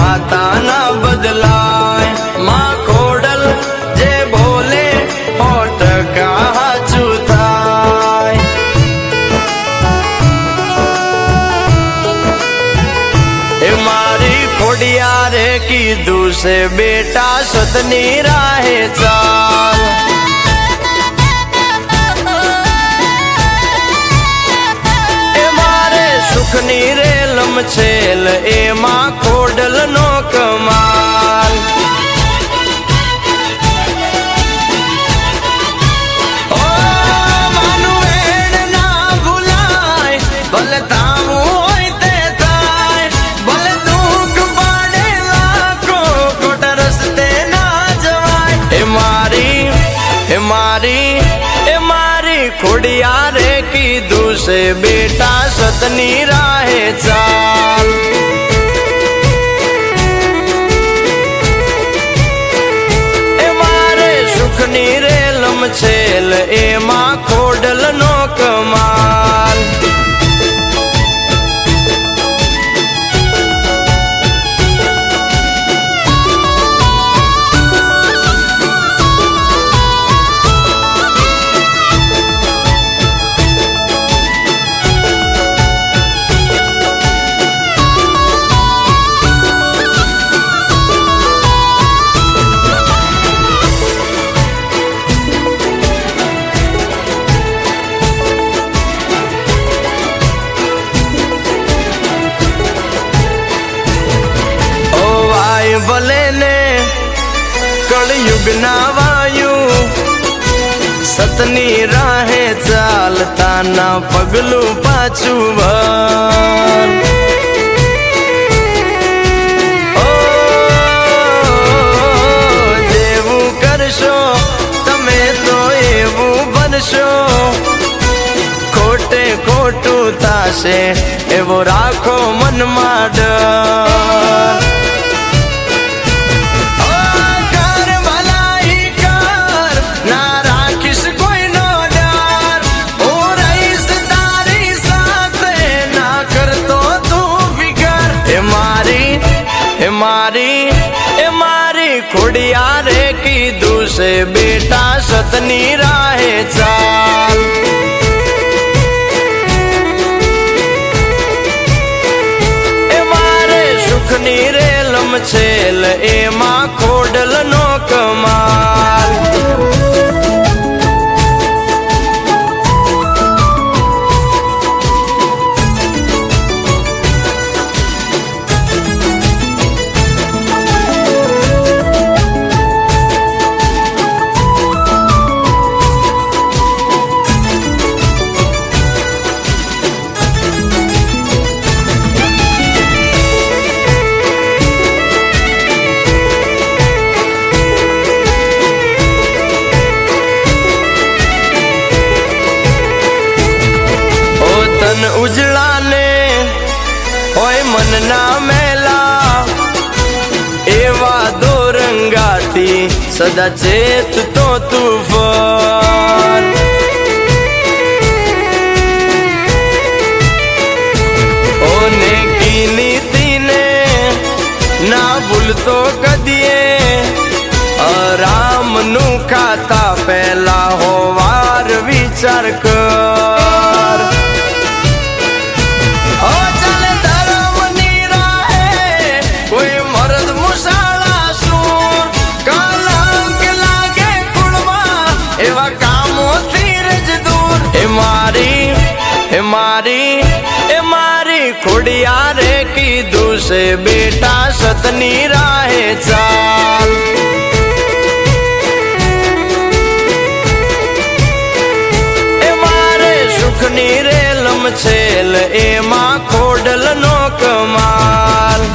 માતા ના બદલાય માં ખોડલ જે બોલે 100% હાચું થાય એ મારી ખોડિયારે કીધું છે બેટા સતની રાહે ચાલ સુખની રેલમ છેલ એમાં ખોડલ નો કમાલ ઓ માનું વેણ ના ભૂલાય ભલે તાવું હોય તે થાય ભલે દુઃખ પાડે લાખો ખોટા રસ્તે ના જવાય એ મારી ખોડિયારે કીધું છે બેટા સતની રાહે ચાલ એ મારે સુખની રેલમ છેલ એમાં ખોડલ નો કમાલ ભલે ને કળયુગ ના વાયુ સતની રાહે ચાલતા ના પગલું પાછું ભર જેવું કરશો તમે તો એવું બનશો ખોટે ખોટું થાશે એવો રાખો મનમાં ડર મારી ખોડિયારે કીધું છે બેટા સતની રાહે ચાલ એ મારે સુખની રેલમ છેલ એમાં ખોડલ નો કમાલ ઉજળા ને હોય મન ના મેલા એવા દોરંગાથી સદા ચેત તો તુફાન ઓને કી નીતિને ના ભૂલતો કદીએ રામ નું ખાતા પહેલા હોવાર વિચાર કર મારી ખોડિયારે કીધું છે બેટા સતની રાહે ચાલ એ મારે સુખની રેલમ છેલ એમાં ખોડલ નો કમાલ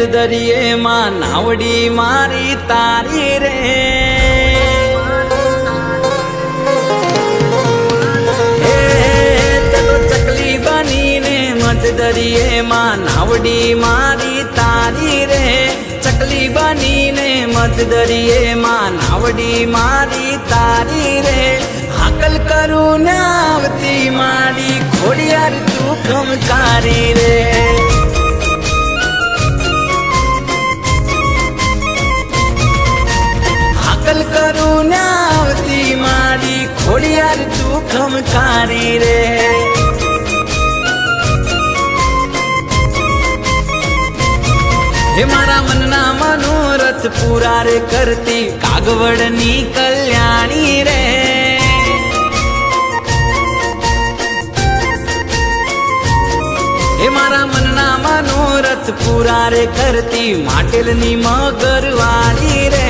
મધ દરિયેમાં નાવડી મારી તારી રે ચકલી બનીને મધ દરિયેમાં નાવડી મારી તારી રે ચકલી બનીને મધ દરિયેમાં નાવડી મારી તારી રે હાકલ કરું ને આવતી મારી ખોડિયાર તું ખમકારી રે હાકલ કરું ને આવતી મારી ખોડિયાર તું ખમકારી રે હે મારા મનના મનોરથ પૂરા રે કરતી કાગવડની કલ્યાણી રે હે મારા મનના મનોરથ પૂરા રે કરતી માટેલની મગરવાળી રે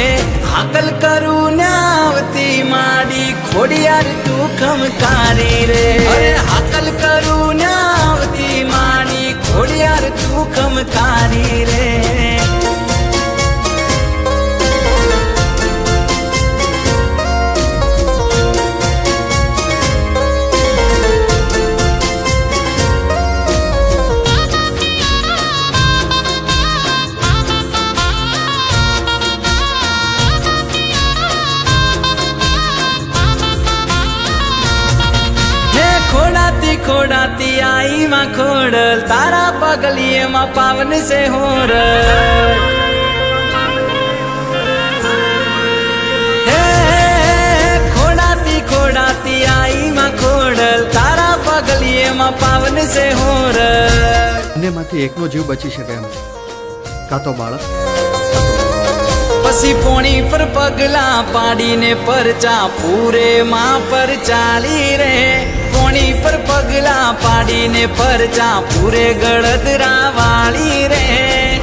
હાકલ કરું ને આવતી માડી ખોડિયાર તું ખમકારી રે અરે હાકલ કરું ને આવતી માડી ખોડિયાર તું ખમકારી રે ખોડાતી ખોડાતી આઈ માં ખોડલ તારા પગલીએ માં પાવન સે હોર ખોડાતી ખોડાતી આઈ માં ખોડલ તારા પગલીએ માં પાવન સે હોર બંનેમાંથી એકનો જીવ બચી શકે એમ કાં તો બાળક પછી પોણી પર પગલા પાડીને પરચા પૂરે માં પર ચાલી રે પોણી પર પગલા પાડીને પરચા પૂરે ગળદરા વાળી રે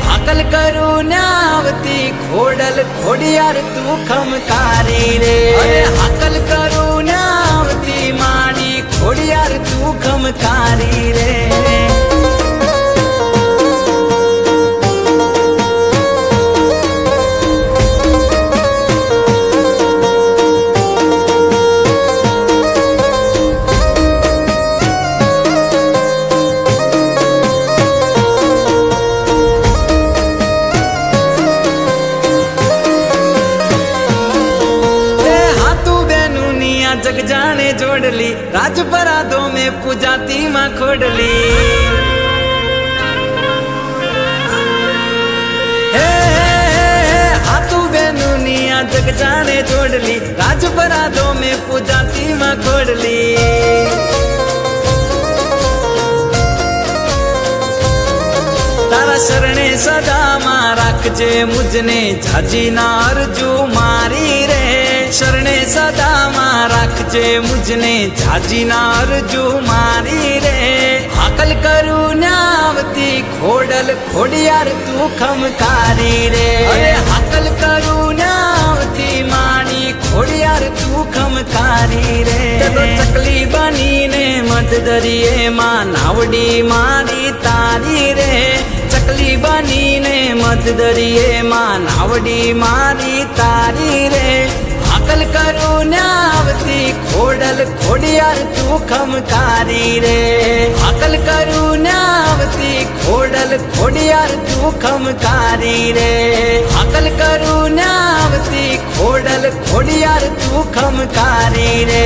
હાકલ કરું ને આવતી ખોડલ ખોડિયાર તું ખમકારી રે અરે હાકલ કરું ને આવતી માડી ખોડિયાર તું ખમકારી રે जग जाने जोड़ली राजपराधों में पूजाती माँ खोडली हाथू बेनुनिया जग जाने जोड़ली राजपराधों में पूजाती माँ खोडली तारा शरणे सदा मां राखजे मुझने झाजी ना अरजू मारी रे शरणे सदा मां राखजे मुझने झाजी ना अरजू मारी रे हाकल करू ने आवती खोडल खोडियार तू खमकारी रे अरे हाकल करू ने आवती मानी खोडियार तू खमकारी रे चकली बनीने मध दरिયેમાં નાવડી મારી તારી રે ચકલી બનીને મધ દરિયેમાં નાવડી મારી તારી રે હાકલ કરું ને આવતી ખોડલ ખોડિયાર તું ખમકારી રે હાકલ કરું ને આવતી ખોડલ ખોડિયાર તું ખમકારી રે હાકલ કરું ને આવતી ખોડલ ખોડિયાર તું ખમકારી રે